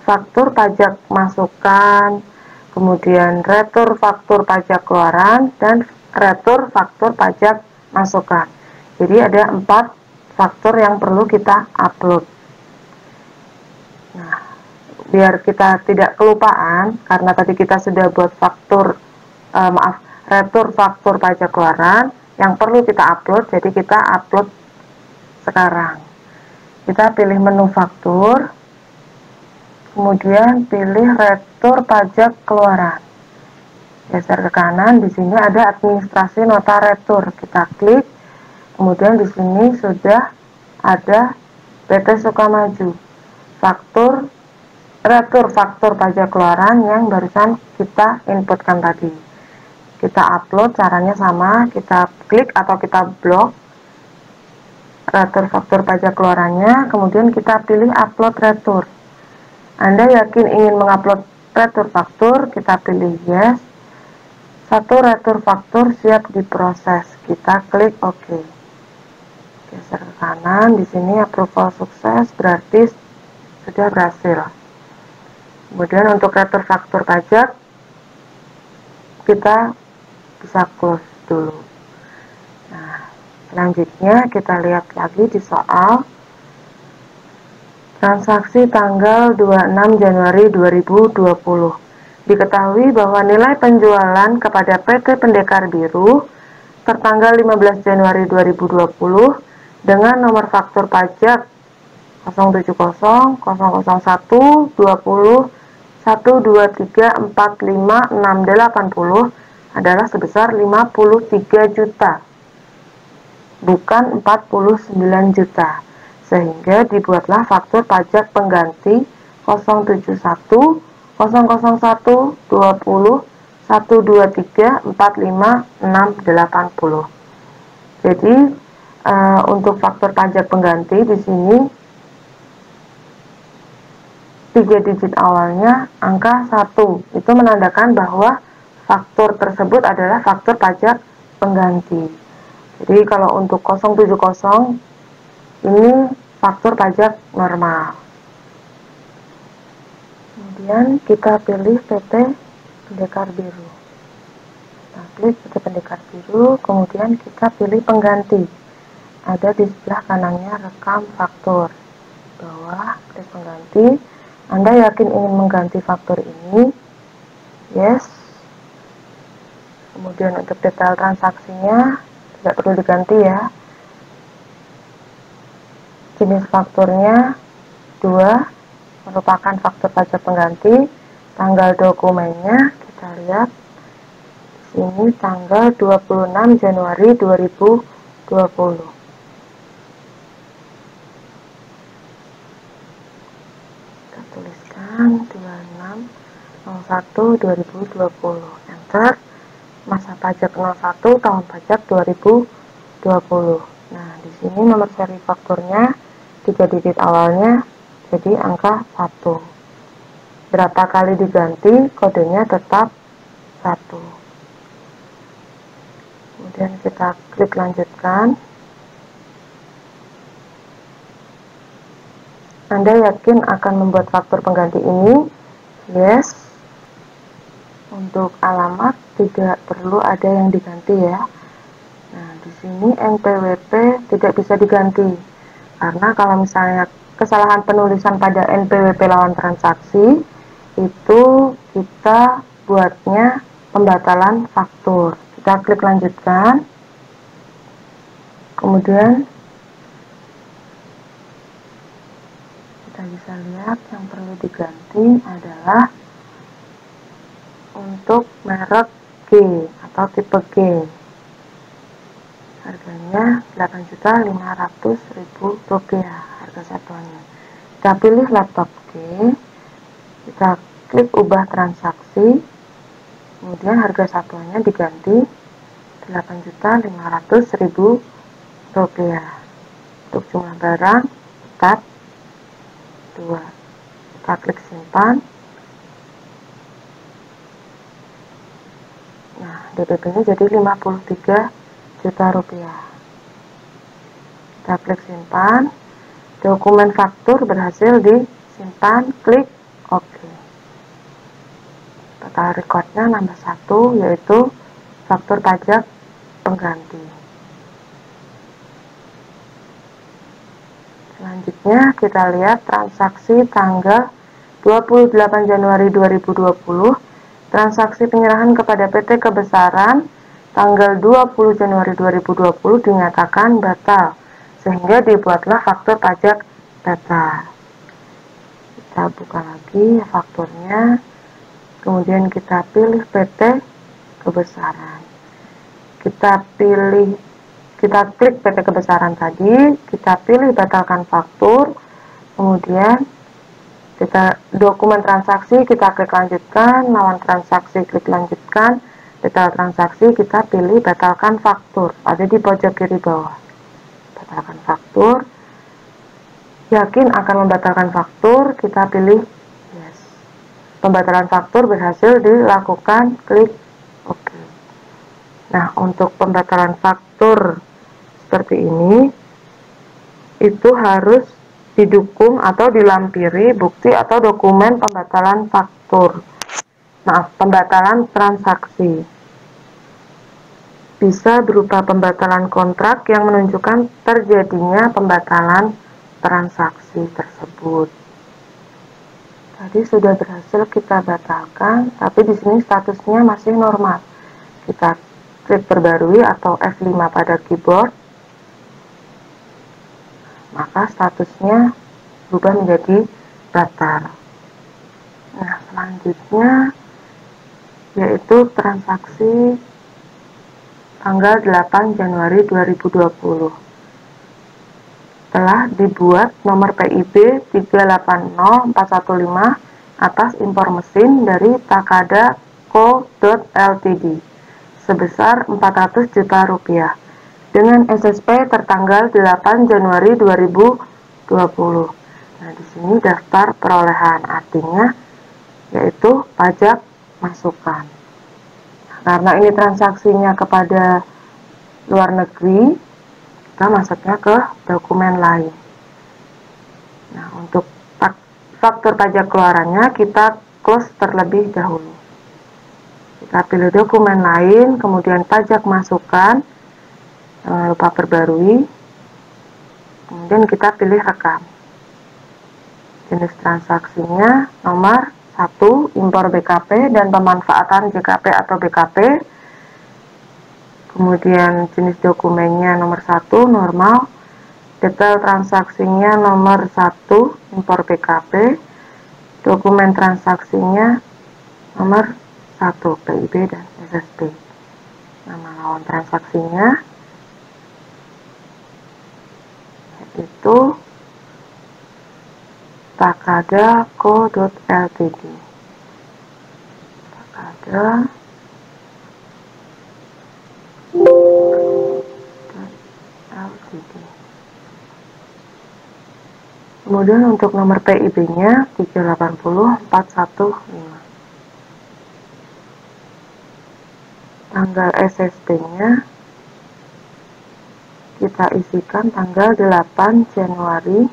faktur pajak masukan, kemudian retur faktur pajak keluaran, dan retur faktur pajak masukan. Jadi ada 4 faktur yang perlu kita upload. Nah, biar kita tidak kelupaan, karena tadi kita sudah buat retur faktur pajak keluaran yang perlu kita upload, jadi kita upload sekarang. Kita pilih menu faktur, kemudian pilih retur pajak keluaran. Geser ke kanan, di sini ada administrasi nota retur. Kita klik, kemudian di sini sudah ada PT Sukamaju. Retur faktur pajak keluaran yang barusan kita inputkan tadi. Kita upload, caranya sama, kita klik atau kita blok retur faktur pajak keluarannya, kemudian kita pilih upload retur. Anda yakin ingin mengupload retur faktur, kita pilih yes. Satu retur faktur siap diproses, kita klik OK. Geser ke kanan, di sini approval sukses, berarti sudah berhasil. Kemudian untuk retur faktur pajak, kita bisa close dulu. Nah, selanjutnya kita lihat lagi di soal transaksi tanggal 26 Januari 2020. Diketahui bahwa nilai penjualan kepada PT Pendekar Biru tertanggal 15 Januari 2020 dengan nomor faktur pajak 070 001 20 123 45 680 adalah sebesar 53 juta, bukan 49 juta, sehingga dibuatlah faktur pajak pengganti 071 001 20 123 45 680. Jadi untuk faktur pajak pengganti di sini 3 digit awalnya angka 1, itu menandakan bahwa faktur tersebut adalah faktur pajak pengganti. Jadi kalau untuk 070 ini faktur pajak normal. Kemudian kita pilih PT Pendekar Biru. Kita klik PT Pendekar Biru, kemudian kita pilih pengganti. Ada di sebelah kanannya rekam faktur. Bawah klik pengganti. Anda yakin ingin mengganti faktur ini? Yes. Kemudian untuk detail transaksinya tidak perlu diganti ya. Jenis fakturnya 2, merupakan faktur pajak pengganti. Tanggal dokumennya kita lihat di sini tanggal 26 Januari 2020. Kita tuliskan 26/01/2020. Enter. Masa pajak 01 tahun pajak 2020. Nah, di sini nomor seri fakturnya 3 digit awalnya jadi angka 1. Berapa kali diganti, kodenya tetap 1. Kemudian kita klik lanjutkan. Anda yakin akan membuat faktur pengganti ini? Yes. Untuk alamat tidak perlu ada yang diganti ya. Nah, di sini NPWP tidak bisa diganti. Karena kalau misalnya kesalahan penulisan pada NPWP lawan transaksi, itu kita buatnya pembatalan faktur. Kita klik lanjutkan. Kemudian kita bisa lihat yang perlu diganti adalah untuk merek G atau tipe G. Harganya Rp8.500.000 harga satuannya. Kita pilih laptop G, kita klik ubah transaksi, kemudian harga satuannya diganti 8.500.000 rupiah. Untuk jumlah barang tetap 2. Kita klik simpan. Nah, DPP-nya jadi 53 juta rupiah. Kita klik simpan. Dokumen faktur berhasil disimpan, klik OK. Total recordnya nambah 1, yaitu faktur pajak pengganti. Selanjutnya kita lihat transaksi tanggal 28 Januari 2020. Transaksi penyerahan kepada PT Kebesaran tanggal 20 Januari 2020 dinyatakan batal, sehingga dibuatlah faktur pajak batal. Kita buka lagi fakturnya, kemudian kita pilih PT Kebesaran. Kita klik PT Kebesaran tadi, kita pilih batalkan faktur, kemudian kita dokumen transaksi, kita klik lanjutkan, lawan transaksi klik lanjutkan, detail transaksi kita pilih batalkan faktur, ada di pojok kiri bawah. Batalkan faktur, yakin akan membatalkan faktur, kita pilih yes. Pembatalan faktur berhasil dilakukan, klik OK. Nah, untuk pembatalan faktur seperti ini, itu harus didukung atau dilampiri bukti atau dokumen pembatalan faktur. Pembatalan transaksi. Bisa berupa pembatalan kontrak yang menunjukkan terjadinya pembatalan transaksi tersebut. Tadi sudah berhasil kita batalkan, tapi di sini statusnya masih normal. Kita klik perbarui atau F5 pada keyboard, maka statusnya berubah menjadi batal. Nah, selanjutnya yaitu transaksi tanggal 8 Januari 2020. Telah dibuat nomor PIB 380415 atas impor mesin dari Takada Co. Ltd. sebesar 400 juta rupiah. Dengan SSP tertanggal 8 Januari 2020. Nah, di sini daftar perolehan, artinya yaitu pajak masukan. Karena ini transaksinya kepada luar negeri, kita masuknya ke dokumen lain. Nah, untuk faktur pajak keluarannya kita close terlebih dahulu. Kita pilih dokumen lain, kemudian pajak masukan. Jangan lupa perbarui, kemudian kita pilih rekam. Jenis transaksinya nomor 1 impor BKP dan pemanfaatan JKP atau BKP, kemudian jenis dokumennya nomor 1 normal, detail transaksinya nomor 1 impor BKP, dokumen transaksinya nomor 1 PIB dan SSP, nama lawan transaksinya itu Takada Co. Ltd. Takada Ltd. Kemudian untuk nomor PIB-nya 380415. Tanggal SSP-nya kita isikan tanggal 8 Januari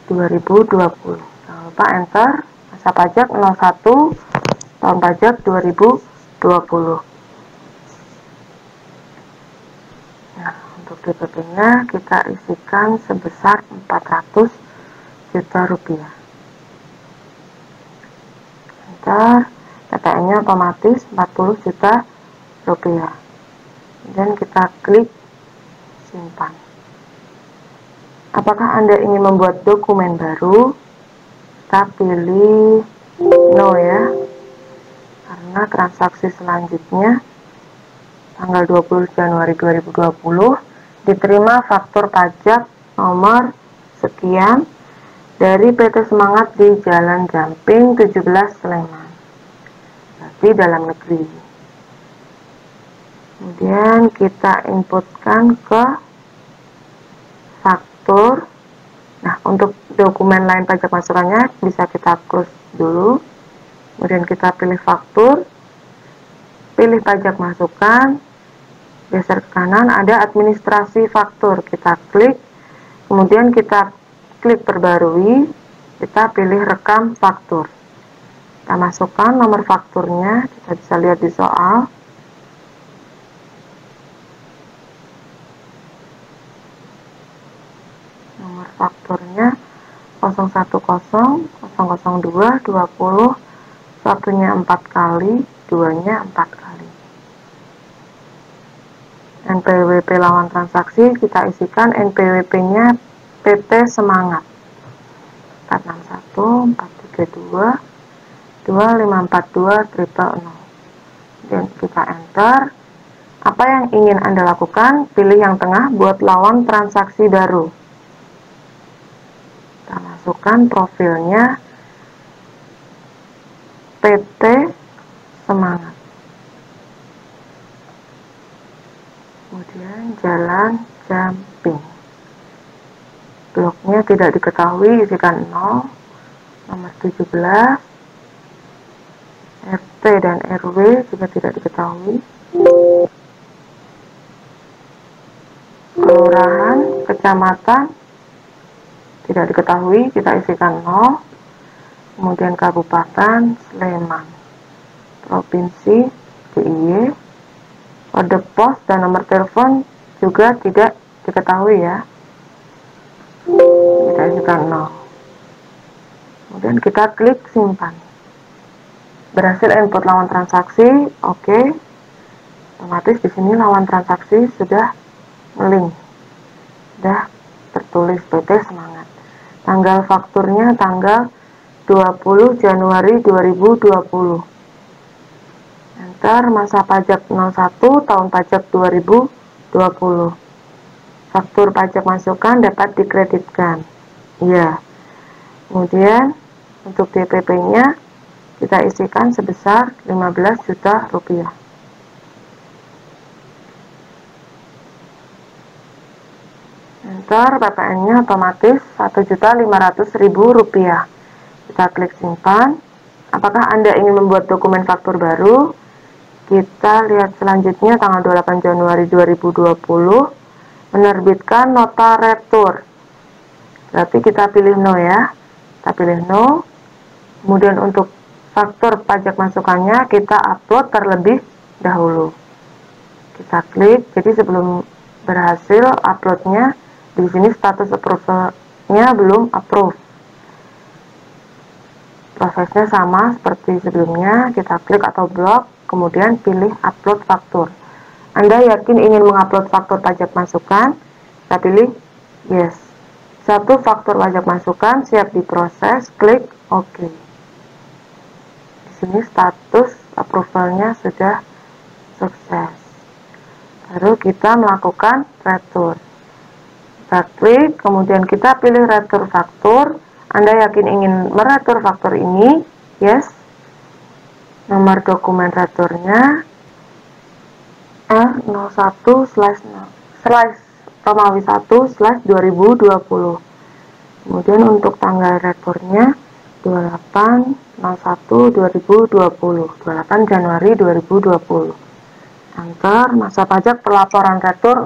2020. Jangan lupa enter, masa pajak 01, tahun pajak 2020. Nah, untuk DPP-nya kita isikan sebesar 400 juta rupiah. Enter, PPN-nya otomatis 40 juta rupiah. Dan kita klik simpan. Apakah Anda ingin membuat dokumen baru? Kita pilih no ya, karena transaksi selanjutnya tanggal 20 Januari 2020 diterima faktur pajak nomor sekian dari PT Semangat di Jalan Jamping 17 Sleman, berarti dalam negeri. Kemudian kita inputkan ke faktur. Nah, untuk dokumen lain pajak masukannya bisa kita close dulu. Kemudian kita pilih faktur, pilih pajak masukan, geser ke kanan ada administrasi faktur, kita klik, kemudian kita klik perbarui, kita pilih rekam faktur. Kita masukkan nomor fakturnya, kita bisa lihat di soal. Nomor fakturnya 01000220, satunya 4 kali, duanya 4 kali. NPWP lawan transaksi kita isikan NPWP-nya PT Semangat 461 432 2542 000. Dan kita enter. Apa yang ingin Anda lakukan? Pilih yang tengah buat lawan transaksi baru. Kita masukkan profilnya PT Semangat. Kemudian Jalan Jamping. Bloknya tidak diketahui, isikan 0. Nomor 17. RT dan RW juga tidak diketahui. Kelurahan, kecamatan tidak diketahui, kita isikan 0. Kemudian kabupaten Sleman, provinsi DIY, kode pos dan nomor telepon juga tidak diketahui ya, kita isikan 0. Kemudian kita klik simpan. Berhasil input lawan transaksi, oke. Otomatis di sini lawan transaksi sudah ngelink, sudah tertulis PT Semangat. Tanggal fakturnya tanggal 20 Januari 2020. Enter. Masa pajak 01 tahun pajak 2020. Faktur pajak masukan dapat dikreditkan. Iya. Kemudian untuk DPP-nya kita isikan sebesar 15 juta rupiah. Enter. PPN-nya otomatis 1.500.000 rupiah. Kita klik simpan. Apakah Anda ingin membuat dokumen faktur baru? Kita lihat selanjutnya tanggal 28 Januari 2020 menerbitkan nota retur. Berarti kita pilih no ya. Kita pilih no. Kemudian untuk faktur pajak masukannya kita upload terlebih dahulu. Kita klik. Jadi sebelum berhasil uploadnya, di sini status approval-nya belum approve. Prosesnya sama seperti sebelumnya, kita klik atau blok, kemudian pilih upload faktur. Anda yakin ingin mengupload faktur pajak masukan? Kita pilih yes. Satu faktur pajak masukan siap diproses, klik OK. Di sini status approvalnya sudah sukses. Baru kita melakukan retur. Kita klik, kemudian kita pilih retur faktur. Anda yakin ingin meretur faktur ini? Yes. Nomor dokumen returnya R01/Romawi1/2020. Kemudian untuk tanggal returnya 28/01/2020, 28 Januari 2020. Enter. Masa pajak pelaporan retur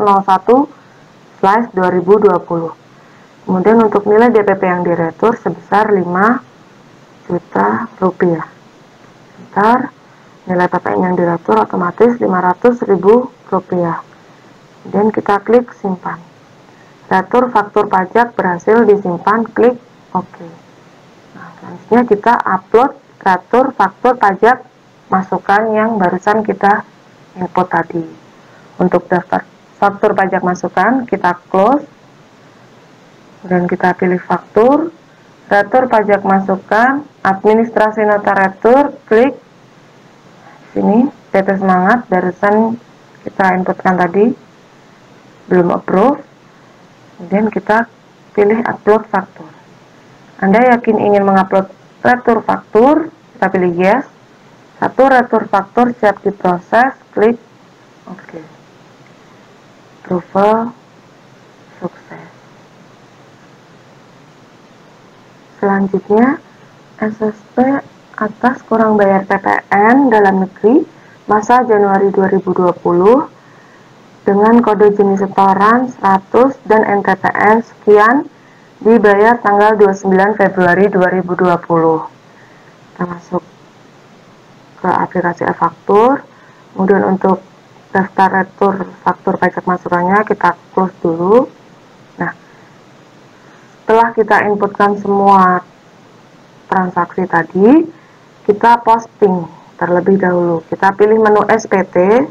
01/2020. Kemudian untuk nilai DPP yang diretur sebesar 5 juta rupiah. Enter. Nilai PPN yang diretur otomatis 500.000 rupiah. Kemudian kita klik simpan. Retur faktur pajak berhasil disimpan, klik OK. Nah, selanjutnya kita upload retur faktur pajak masukan yang barusan kita input tadi. Untuk daftar faktur pajak masukan kita close. Dan kita pilih faktur, retur pajak masukan, administrasi nota retur, klik sini PT Semangat barusan kita inputkan tadi, belum approve. Kemudian kita pilih upload faktur. Anda yakin ingin mengupload retur faktur? Kita pilih yes. Satu retur faktur siap diproses, klik OK. Approval sukses. Selanjutnya, SSP atas kurang bayar PPN dalam negeri masa Januari 2020 dengan kode jenis setoran 100 dan NTPN sekian dibayar tanggal 29 Februari 2020. Kita masuk ke aplikasi e-faktur. Kemudian untuk daftar retur faktur pajak masukannya kita close dulu. Nah, setelah kita inputkan semua transaksi tadi, kita posting terlebih dahulu. Kita pilih menu SPT,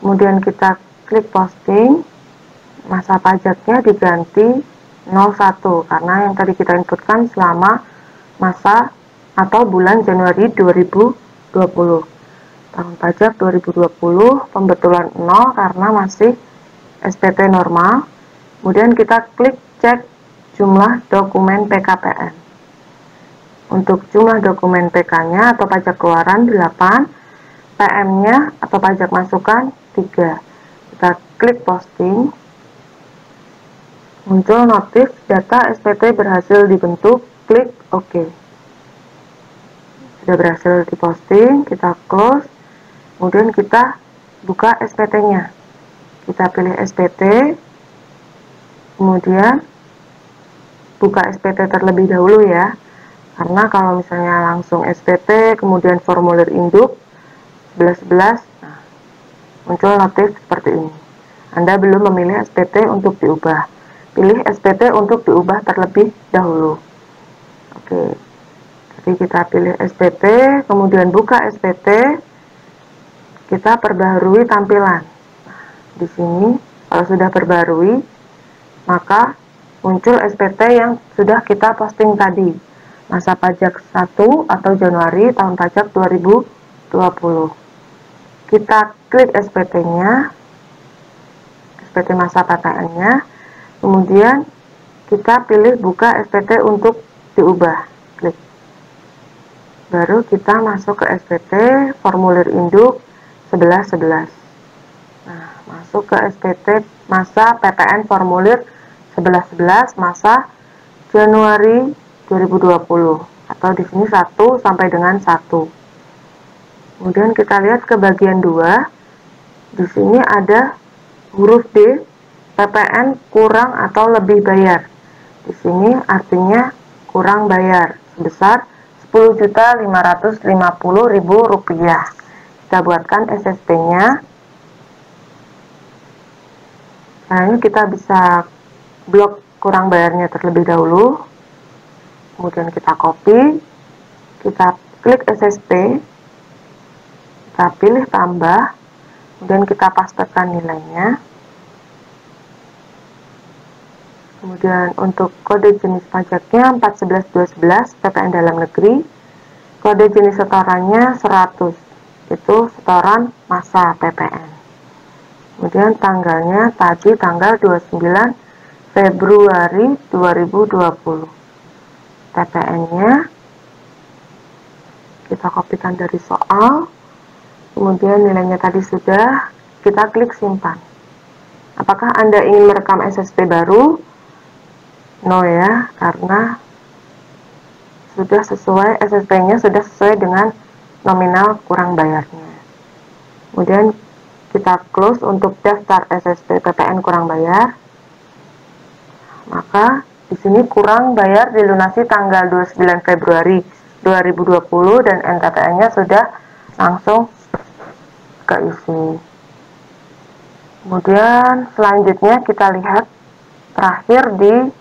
kemudian kita klik posting. Masa pajaknya diganti 01 karena yang tadi kita inputkan selama masa atau bulan Januari 2020. Tahun pajak 2020, pembetulan 0 karena masih SPT normal. Kemudian kita klik cek jumlah dokumen PKPN. Untuk jumlah dokumen PK-nya atau pajak keluaran 8, PM-nya atau pajak masukan 3. Kita klik posting. Muncul notif data SPT berhasil dibentuk, klik OK. Sudah berhasil diposting, kita close. Kemudian kita buka SPT-nya. Kita pilih SPT. Kemudian buka SPT terlebih dahulu ya. Karena kalau misalnya langsung SPT, kemudian formulir induk 1111, nah, muncul notif seperti ini. Anda belum memilih SPT untuk diubah. Pilih SPT untuk diubah terlebih dahulu. Oke. Jadi kita pilih SPT, kemudian buka SPT, kita perbaharui tampilan. Nah, di sini kalau sudah perbarui, maka muncul SPT yang sudah kita posting tadi. Masa pajak 1 atau Januari tahun pajak 2020. Kita klik SPT-nya, SPT masa PPN-nya, kemudian kita pilih buka SPT untuk diubah, klik. Baru kita masuk ke SPT, formulir induk 1111. Nah, masuk ke SPT masa PPN formulir 1111 masa Januari 2020 atau di sini 1 sampai dengan 1. Kemudian kita lihat ke bagian 2. Di sini ada huruf D, PPN kurang atau lebih bayar. Di sini artinya kurang bayar sebesar Rp10.550.000. Kita buatkan SSP-nya. Caranya kita bisa blok kurang bayarnya terlebih dahulu. Kemudian kita copy, kita klik SSP, kita pilih tambah, kemudian kita pastekan nilainya. Kemudian untuk kode jenis pajaknya 411211 PPN dalam negeri, kode jenis setorannya 100, itu setoran masa PPN. Kemudian tanggalnya tadi tanggal 29 Februari 2020. PPN-nya kita kopikan dari soal, kemudian nilainya tadi sudah, kita klik simpan. Apakah Anda ingin merekam SSP baru? No ya, karena sudah sesuai, SSP-nya sudah sesuai dengan nominal kurang bayarnya. Kemudian kita close untuk daftar SSP PPN kurang bayar. Maka di sini kurang bayar dilunasi tanggal 29 Februari 2020 dan NTPN-nya sudah langsung keisi. Kemudian selanjutnya kita lihat terakhir di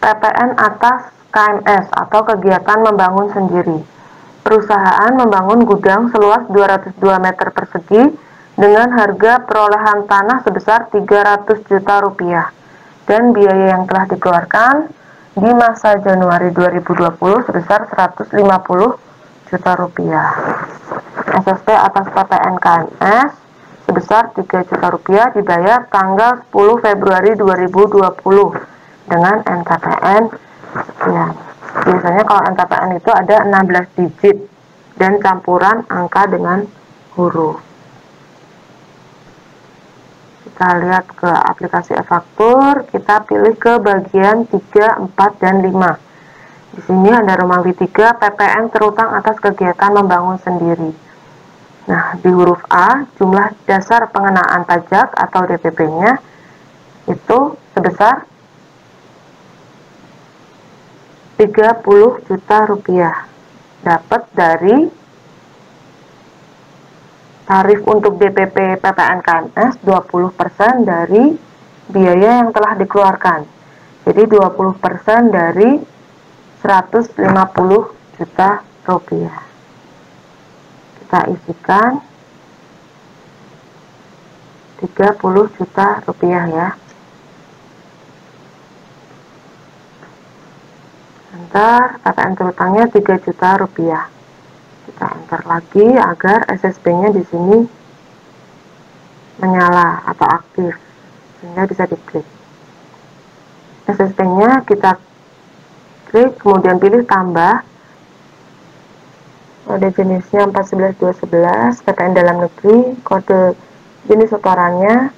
PPN atas KMS atau kegiatan membangun sendiri. Perusahaan membangun gudang seluas 202 meter persegi dengan harga perolehan tanah sebesar 300 juta rupiah. Dan biaya yang telah dikeluarkan di masa Januari 2020 sebesar 150 juta rupiah. SSP atas PPN KMS sebesar 3 juta rupiah dibayar tanggal 10 Februari 2020 dengan NTPN sekian. Biasanya kalau NPPN itu ada 16 digit dan campuran angka dengan huruf. Kita lihat ke aplikasi e-faktur, kita pilih ke bagian 3, 4, dan 5. Di sini ada Romawi 3, PPN terutang atas kegiatan membangun sendiri. Nah, di huruf A, jumlah dasar pengenaan pajak atau DPP-nya itu sebesar 30 juta rupiah. Dapat dari tarif untuk DPP PPN KMS 20% dari biaya yang telah dikeluarkan. Jadi 20% dari 150 juta rupiah. Kita isikan 30 juta rupiah ya. Enter, PPN terutangnya 3 juta rupiah. Kita enter lagi agar SSB-nya di sini menyala atau aktif sehingga bisa diklik. SSB-nya kita klik, kemudian pilih tambah. Kode jenisnya 411211, PPN dalam negeri, kode jenis setorannya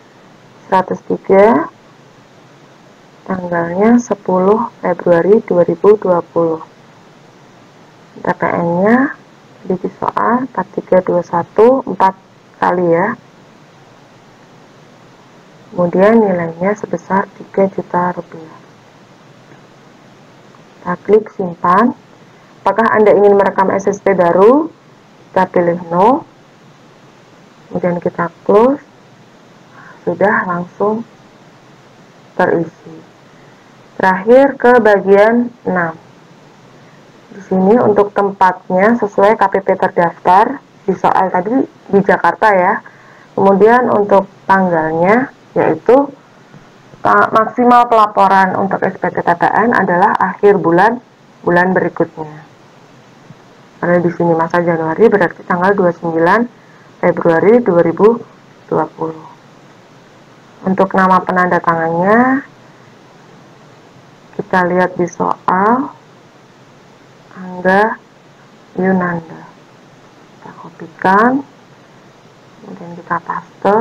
103, tanggalnya 10 Februari 2020. PPN-nya di soal 4321 4 kali ya. Kemudian nilainya sebesar 3 juta rupiah. Kita klik simpan. Apakah Anda ingin merekam SSB baru? Kita pilih no. Kemudian kita close. Sudah langsung terisi. Terakhir ke bagian 6. Di sini untuk tempatnya sesuai KPP terdaftar. Di soal tadi di Jakarta ya. Kemudian untuk tanggalnya yaitu maksimal pelaporan untuk SPT PPN adalah akhir bulan berikutnya. Karena di sini masa Januari berarti tanggal 29 Februari 2020. Untuk nama penanda tangannya kita lihat di soal Angga Yunanda. Kita kopikan, kemudian kita paste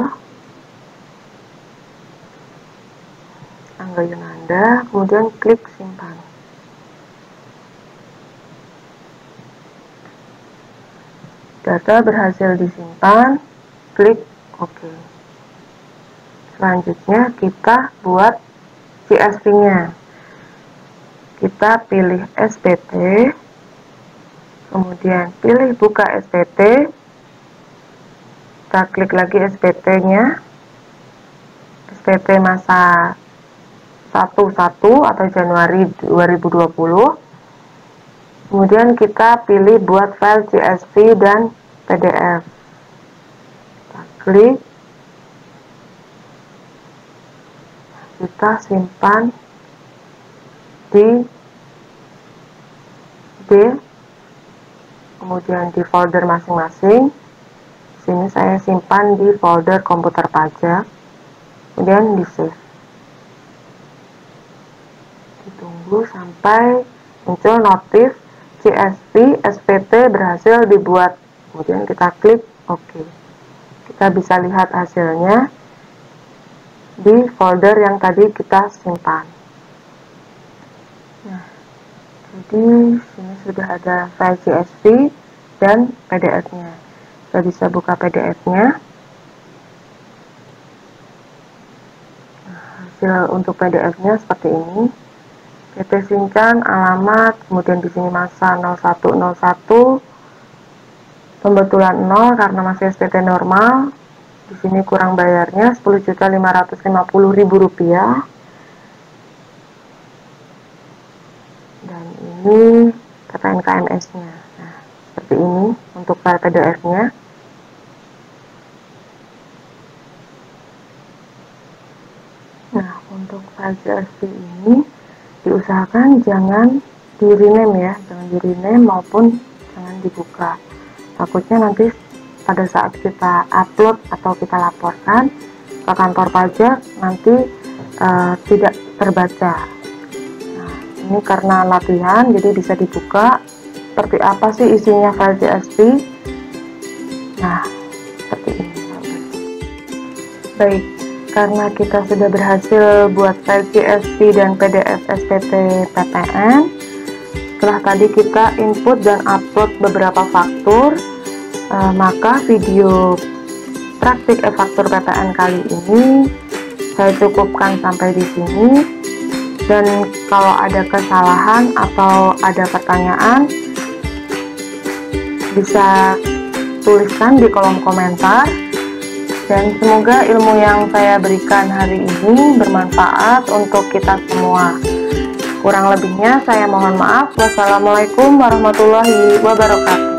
Angga Yunanda, kemudian klik simpan. Data berhasil disimpan, klik OK. Selanjutnya kita buat CSV-nya. Kita pilih SPT, kemudian pilih buka SPT, kita klik lagi SPT-nya, SPT masa 11 atau Januari 2020. Kemudian kita pilih buat file CSV dan PDF. Kita klik, kita simpan di D, kemudian di folder masing-masing. Sini saya simpan di folder komputer pajak, kemudian di save. Ditunggu sampai muncul notif CSV SPT berhasil dibuat, kemudian kita klik OK. Kita bisa lihat hasilnya di folder yang tadi kita simpan. Nah, jadi sini sudah ada file CSV dan PDF-nya. Kita bisa buka PDF-nya. Nah, hasil untuk PDF-nya seperti ini. PT Sinchan, alamat, kemudian di sini masa 0101, pembetulan 0 karena masih SPT normal. Di sini kurang bayarnya 10.550.000 rupiah. Dan ini PPN KMS-nya. Nah, seperti ini untuk file PDF-nya. Nah, untuk file CSV ini diusahakan jangan di rename ya, jangan di rename maupun jangan dibuka. Takutnya nanti pada saat kita upload atau kita laporkan ke kantor pajak nanti tidak terbaca. Nah, Ini karena latihan, jadi bisa dibuka. Seperti apa sih isinya file CSV? Nah, seperti ini. Baik, karena kita sudah berhasil buat file CSV dan PDF SPT PPN, setelah tadi kita input dan upload beberapa faktur, maka video praktik e-faktur PPN kali ini saya cukupkan sampai di sini. Dan kalau ada kesalahan atau ada pertanyaan, bisa tuliskan di kolom komentar. Dan semoga ilmu yang saya berikan hari ini bermanfaat untuk kita semua. Kurang lebihnya saya mohon maaf. Wassalamualaikum warahmatullahi wabarakatuh.